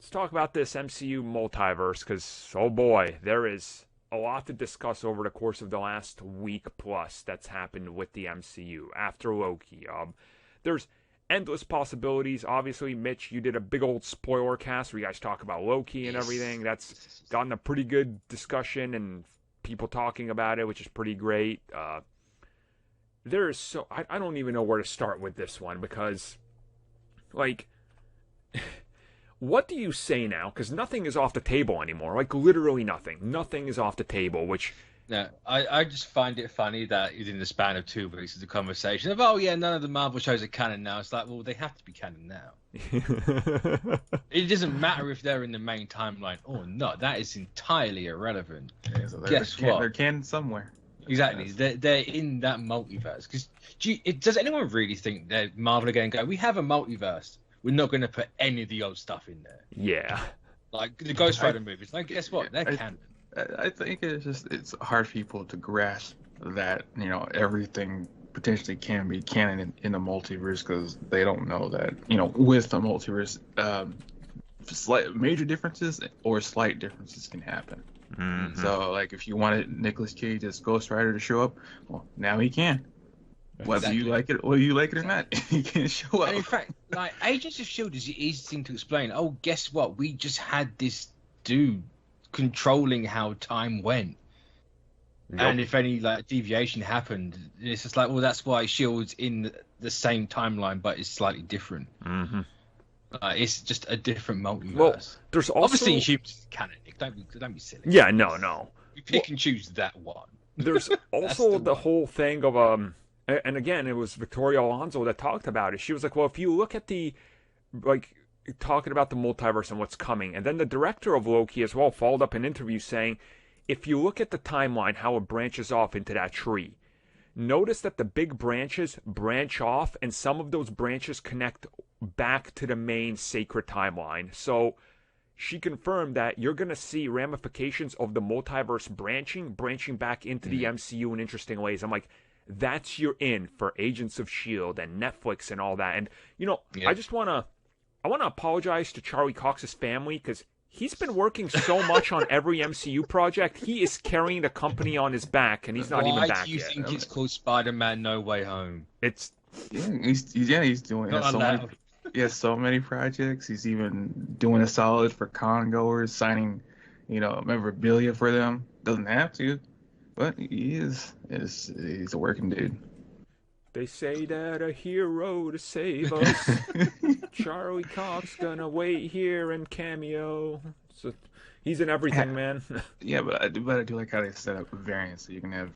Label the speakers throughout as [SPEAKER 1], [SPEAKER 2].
[SPEAKER 1] let's talk about this MCU multiverse, because, oh boy, there is a lot to discuss over the course of the last week plus that's happened with the MCU after Loki. There's endless possibilities. Obviously, Mitch, you did a big old spoiler cast where you guys talk about Loki and everything. That's gotten a pretty good discussion and people talking about it, which is pretty great. There's so I don't even know where to start with this one because, like, what do you say now? Because nothing is off the table anymore. Like, literally nothing. Nothing is off the table, which...
[SPEAKER 2] No, I just find it funny that within the span of 2 weeks, there's a conversation of, oh, yeah, none of the Marvel shows are canon now. It's like, well, they have to be canon now. It doesn't matter if they're in the main timeline or not. That is entirely irrelevant.
[SPEAKER 3] Yeah, so
[SPEAKER 2] Guess what?
[SPEAKER 3] They're canon somewhere.
[SPEAKER 2] Exactly. They're in that multiverse. Because does anyone really think that Marvel are going to go, we have a multiverse. We're not going to put any of the old stuff in there.
[SPEAKER 1] Yeah.
[SPEAKER 2] Like the Ghost Rider movies. Like, guess what? They're canon.
[SPEAKER 3] I think it's hard for people to grasp that, everything potentially can be canon in the multiverse because they don't know that, with the multiverse, slight major differences or slight differences can happen.
[SPEAKER 1] Mm-hmm.
[SPEAKER 3] So, like, if you wanted Nicolas Cage as Ghost Rider to show up, well, now he can. Whether you like it or not, he can show up.
[SPEAKER 2] And in fact, like, Agents of S.H.I.E.L.D. is the easy thing to explain. Oh, guess what? We just had this dude controlling how time went.
[SPEAKER 1] Yep.
[SPEAKER 2] And if any deviation happened, it's just like, well, that's why S.H.I.E.L.D.'s in the same timeline, but it's slightly different.
[SPEAKER 1] Mm-hmm.
[SPEAKER 2] It's just a different multiverse.
[SPEAKER 1] Well, there's also...
[SPEAKER 2] Obviously, humans is canon. Don't be silly.
[SPEAKER 1] Yeah, no.
[SPEAKER 2] You pick and choose that one.
[SPEAKER 1] There's also the whole thing of and again, it was Victoria Alonso that talked about it. She was like, well, if you look at the, talking about the multiverse and what's coming, and then the director of Loki as well followed up an interview saying, if you look at the timeline, how it branches off into that tree, notice that the big branches branch off, and some of those branches connect back to the main sacred timeline. So she confirmed that you're going to see ramifications of the multiverse branching back into the MCU in interesting ways. I'm like, that's your in for Agents of S.H.I.E.L.D. and Netflix and all that. And, I just want to apologize to Charlie Cox's family because he's been working so much on every MCU project. He is carrying the company on his back, and he's not even back yet.
[SPEAKER 2] Why do you think it's called Spider-Man No Way Home?
[SPEAKER 1] It's...
[SPEAKER 3] he's doing it. He has so many projects. He's even doing a solid for con goers, signing, memorabilia for them. Doesn't have to, but he's a working dude.
[SPEAKER 1] They say that a hero to save us. Charlie Cox gonna wait here and cameo. So he's in everything, man.
[SPEAKER 3] Yeah, but I do like how they set up variants, so you can have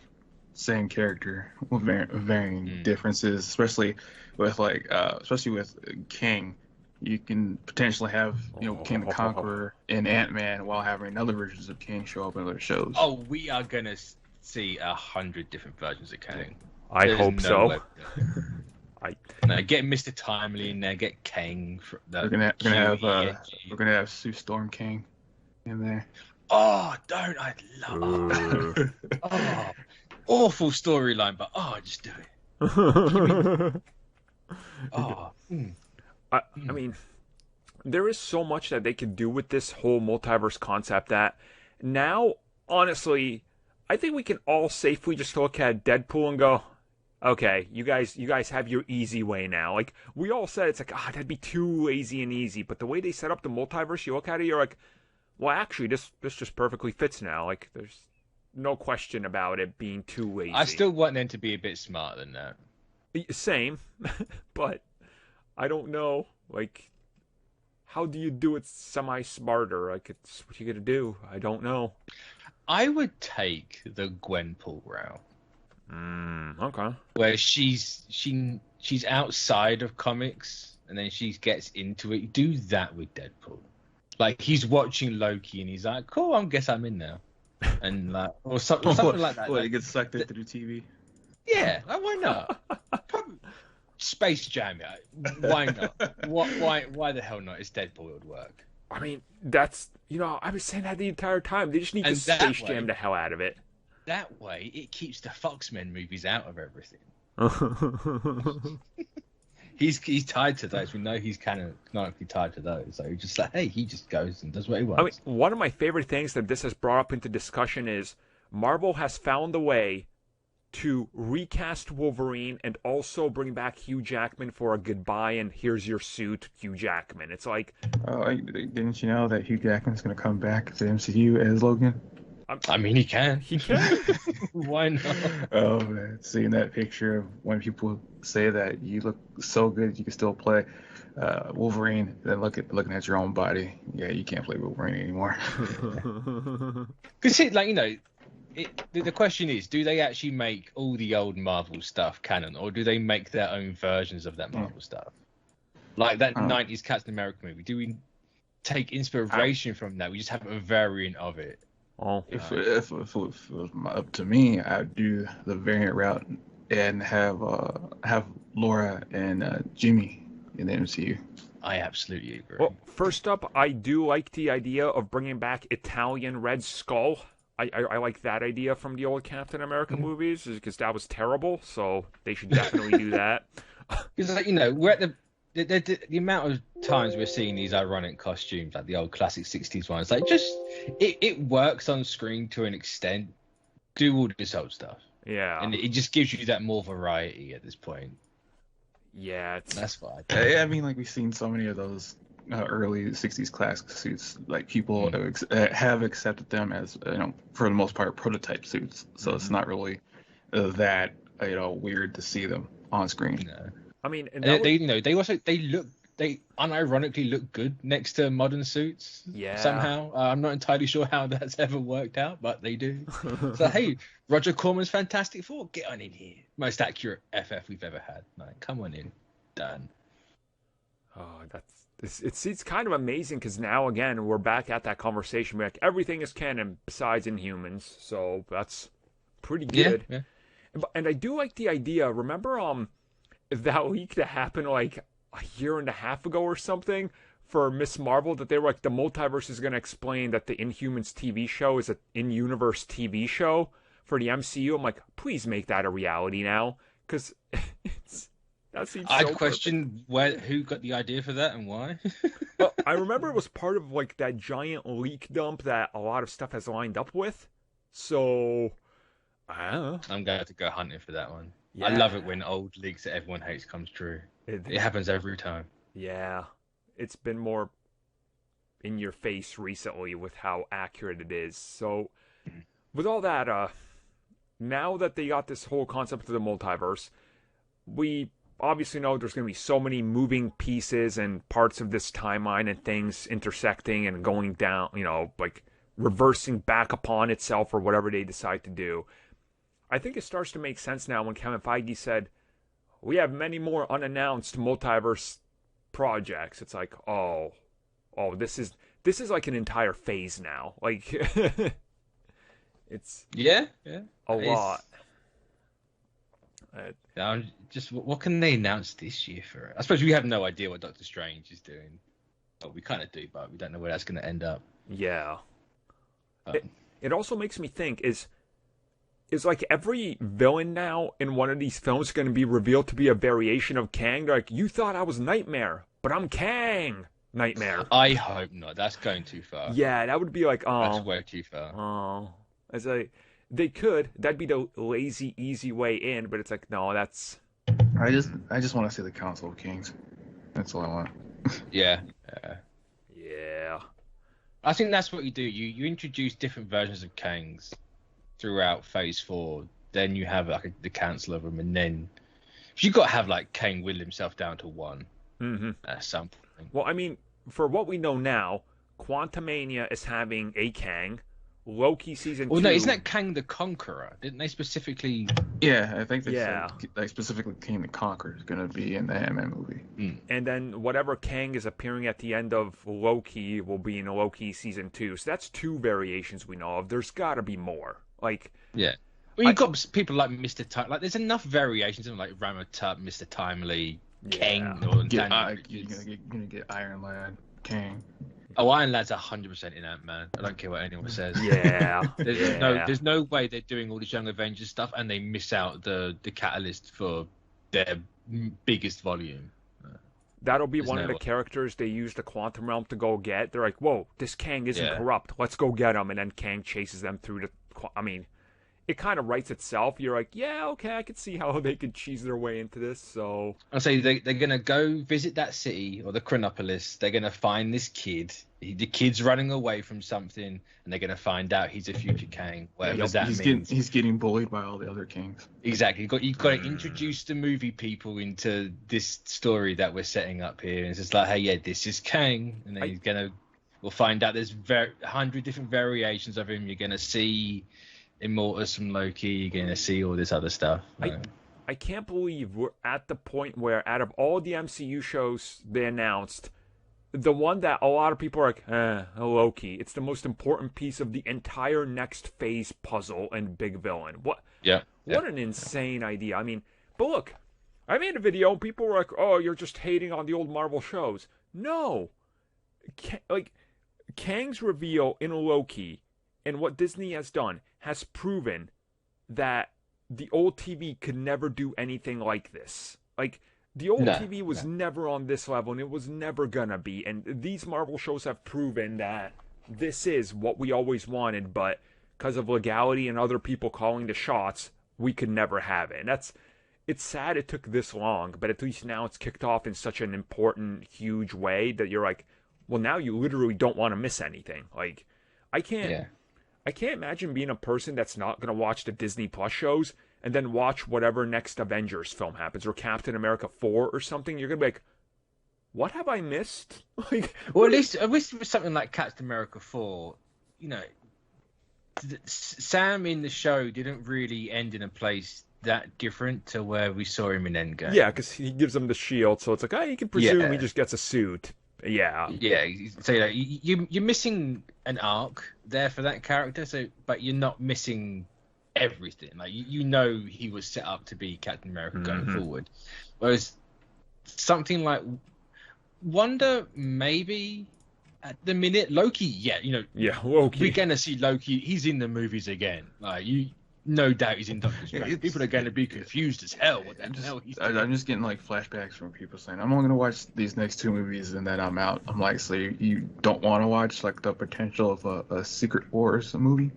[SPEAKER 3] same character with varying differences, especially with King. You can potentially have King the Conqueror and Ant-Man while having other versions of King show up in other shows.
[SPEAKER 2] Oh, we are gonna see 100 different versions of King.
[SPEAKER 1] I hope so.
[SPEAKER 2] Get Mr. Timely in there. Get King.
[SPEAKER 3] We're gonna have Sue Storm King in there.
[SPEAKER 2] Oh, don't I love? Oh, awful storyline, but just do it.
[SPEAKER 1] I mean, there is so much that they could do with this whole multiverse concept that now, honestly, I think we can all safely just look at Deadpool and go, okay, you guys have your easy way now. Like, we all said it's like, that'd be too lazy and easy. But the way they set up the multiverse, you look at it, you're like, well, actually, this just perfectly fits now. Like, there's no question about it being too lazy.
[SPEAKER 2] I still want them to be a bit smarter than that.
[SPEAKER 1] Same, but I don't know. Like, how do you do it semi-smarter? Like, it's what you gotta do. I don't know.
[SPEAKER 2] I would take the Gwenpool route.
[SPEAKER 1] Okay.
[SPEAKER 2] Where she's outside of comics and then she gets into it. Do that with Deadpool. Like, he's watching Loki and he's like, cool, I guess I'm in now. And or something like that.
[SPEAKER 3] Well, he gets sucked into the TV.
[SPEAKER 2] Yeah, why not? Space Jam, yeah. Why not? Why the hell not? It's Deadpool, it would work.
[SPEAKER 1] I mean, that's, I was saying that the entire time. They just need to Space Jam the hell out of it.
[SPEAKER 2] That way, it keeps the Fox-Men movies out of everything. he's tied to those. We know he's canonically tied to those. So just like, hey, he just goes and does what he wants.
[SPEAKER 1] I mean, one of my favorite things that this has brought up into discussion is Marvel has found a way to recast Wolverine and also bring back Hugh Jackman for a goodbye and here's your suit, Hugh Jackman. It's like...
[SPEAKER 3] didn't you know that Hugh Jackman's going to come back to the MCU as Logan?
[SPEAKER 2] I mean, he can.
[SPEAKER 1] He can.
[SPEAKER 2] Why not?
[SPEAKER 3] Oh, man. Seeing that picture of when people say that you look so good you can still play Wolverine, then looking at your own body. Yeah, you can't play Wolverine anymore.
[SPEAKER 2] Because, like, you know... the question is, do they actually make all the old Marvel stuff canon, or do they make their own versions of that Marvel stuff? Like that 90s Captain America movie. Do we take inspiration from that? We just have a variant of it.
[SPEAKER 1] Oh,
[SPEAKER 3] if it was up to me, I'd do the variant route and have Laura and Jimmy in the MCU.
[SPEAKER 2] I absolutely agree.
[SPEAKER 1] Well, first up, I do like the idea of bringing back Italian Red Skull. I like that idea from the old Captain America movies because that was terrible. So they should definitely do that.
[SPEAKER 2] Because, like, you know, we're at the amount of times we're seeing these ironic costumes, like the old classic 60s ones, like just it works on screen to an extent. Do all this old stuff.
[SPEAKER 1] Yeah.
[SPEAKER 2] And it just gives you that more variety at this point.
[SPEAKER 1] Yeah,
[SPEAKER 2] that's why.
[SPEAKER 3] I mean, like, we've seen so many of those early 60s classic suits. Like, people have accepted them as, you know, for the most part, prototype suits. So it's not really that, you know, weird to see them on screen.
[SPEAKER 2] No.
[SPEAKER 1] I mean,
[SPEAKER 2] and they unironically look good next to modern suits.
[SPEAKER 1] Yeah.
[SPEAKER 2] Somehow, I'm not entirely sure how that's ever worked out, but they do. So hey, Roger Corman's Fantastic Four, get on in here. Most accurate FF we've ever had. Like, come on in, done.
[SPEAKER 1] Oh, it's kind of amazing because now again we're back at that conversation. We're like, everything is canon besides Inhumans, so that's pretty good.
[SPEAKER 2] Yeah.
[SPEAKER 1] And I do like the idea. Remember, that leak that happened like a year and a half ago or something for Miss Marvel, that they were like, the multiverse is going to explain that the Inhumans TV show is an in-universe TV show for the MCU. I'm like, please make that a reality now, because that seems so
[SPEAKER 2] I question who got the idea for that and why.
[SPEAKER 1] Well, I remember it was part of like that giant leak dump that a lot of stuff has lined up with. So I don't know.
[SPEAKER 2] I'm going to go hunting for that one.
[SPEAKER 1] Yeah.
[SPEAKER 2] I love it when old leaks that everyone hates comes true. It happens every time.
[SPEAKER 1] Yeah. It's been more in your face recently with how accurate it is. So with all that, now that they got this whole concept of the multiverse, we obviously know there's going to be so many moving pieces and parts of this timeline and things intersecting and going down, you know, like reversing back upon itself or whatever they decide to do. I think it starts to make sense now when Kevin Feige said, we have many more unannounced multiverse projects. It's like, oh, this is like an entire phase now. Like, it's a lot.
[SPEAKER 2] Just what can they announce this year for? I suppose we have no idea what Doctor Strange is doing. Well, we kind of do, but we don't know where that's going to end up.
[SPEAKER 1] Yeah. It also makes me think, is like every villain now in one of these films going to be revealed to be a variation of Kang? They're like, you thought I was Nightmare, but I'm Kang Nightmare.
[SPEAKER 2] I hope not. That's going too far.
[SPEAKER 1] Yeah, that would be like,
[SPEAKER 2] that's way too far.
[SPEAKER 1] Oh, they could. That'd be the lazy, easy way in, but it's like, no, that's.
[SPEAKER 3] I just want to see the Council of Kings. That's all I want.
[SPEAKER 2] Yeah. I think that's what you do. You introduce different versions of Kangs throughout Phase 4. Then you have like the Council of them, and then you've got to have like Kang whittle himself down to one at some point.
[SPEAKER 1] Well, I mean, for what we know now, Quantumania is having a Kang. Loki season 2.
[SPEAKER 2] Well, no, isn't that Kang the Conqueror? Didn't they specifically?
[SPEAKER 3] Yeah, I think they said, like, specifically Kang the Conqueror is going to be in the Ant-Man movie.
[SPEAKER 1] And then whatever Kang is appearing at the end of Loki will be in Loki season 2. So that's 2 variations we know of. There's got to be more. Like,
[SPEAKER 2] yeah. Well, you've got people like Mr. Time. Like, there's enough variations of like Ramatut, Mr. Timely, Kang, or
[SPEAKER 3] you're gonna get Iron Lad, Kang.
[SPEAKER 2] Oh, Iron Lad's 100% in Ant-Man. I don't care what anyone says.
[SPEAKER 1] Yeah.
[SPEAKER 2] There's no way they're doing all this Young Avengers stuff and they miss out the catalyst for their biggest volume.
[SPEAKER 1] that'll be
[SPEAKER 2] There's
[SPEAKER 1] one of
[SPEAKER 2] no
[SPEAKER 1] the
[SPEAKER 2] way.
[SPEAKER 1] characters they use the quantum realm to go get. They're like, whoa, this Kang isn't
[SPEAKER 2] Yeah.
[SPEAKER 1] corrupt. Let's go get him. And then Kang chases them through the. I mean, it kind of writes itself. You're like, yeah, okay, I could see how they could cheese their way into this. So
[SPEAKER 2] I'll say they're gonna go visit that city or the Chronopolis. They're gonna find this kid. The kid's running away from something, and they're gonna find out he's a future Kang. Whatever that means.
[SPEAKER 3] He's getting bullied by all the other Kings.
[SPEAKER 2] Exactly. You've got to introduce the movie people into this story that we're setting up here. And it's just like, hey, yeah, this is Kang, and then we'll find out there's 100 different variations of him. You're gonna see Immortus from Loki. You're gonna see all this other stuff.
[SPEAKER 1] I can't believe we're at the point where, out of all the MCU shows they announced, the one that a lot of people are like, Loki. It's the most important piece of the entire next phase puzzle and big villain. What an insane idea. I mean, but look, I made a video. People were like, oh, you're just hating on the old Marvel shows. No. Kang's reveal in Loki and what Disney has done has proven that the old TV could never do anything like this. Like, the old TV was never on this level, and it was never gonna be. And these Marvel shows have proven that this is what we always wanted, but because of legality and other people calling the shots, we could never have it. And it's sad it took this long, but at least now it's kicked off in such an important, huge way that you're like, well, now you literally don't want to miss anything. Like, I can't imagine being a person that's not going to watch the Disney Plus shows and then watch whatever next Avengers film happens, or Captain America 4 or something. You're going to be like, what have I missed? Like,
[SPEAKER 2] well, at least with something like Captain America 4, you know, Sam in the show didn't really end in a place that different to where we saw him in Endgame.
[SPEAKER 1] Yeah, because he gives him the shield, so it's like, you can presume he just gets a suit. Yeah.
[SPEAKER 2] Yeah, so you're missing an arc there for that character, but you're not missing everything. Like, you know he was set up to be Captain America going forward. Whereas something like Wonder, maybe at the minute, Loki,
[SPEAKER 1] Loki.
[SPEAKER 2] We're gonna see Loki. He's in the movies again. Like, no doubt he's in Doctor Strange. People are going to be confused as hell. What the hell he's doing.
[SPEAKER 3] I'm just getting like flashbacks from people saying, I'm only going to watch these next 2 movies and then I'm out. I'm like, so you don't want to watch like the potential of a Secret Wars movie?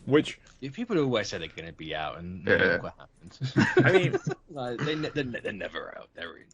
[SPEAKER 1] Which
[SPEAKER 2] people always say they're going to be out, and look what happens.
[SPEAKER 1] I mean,
[SPEAKER 2] like, they're never out. They're in.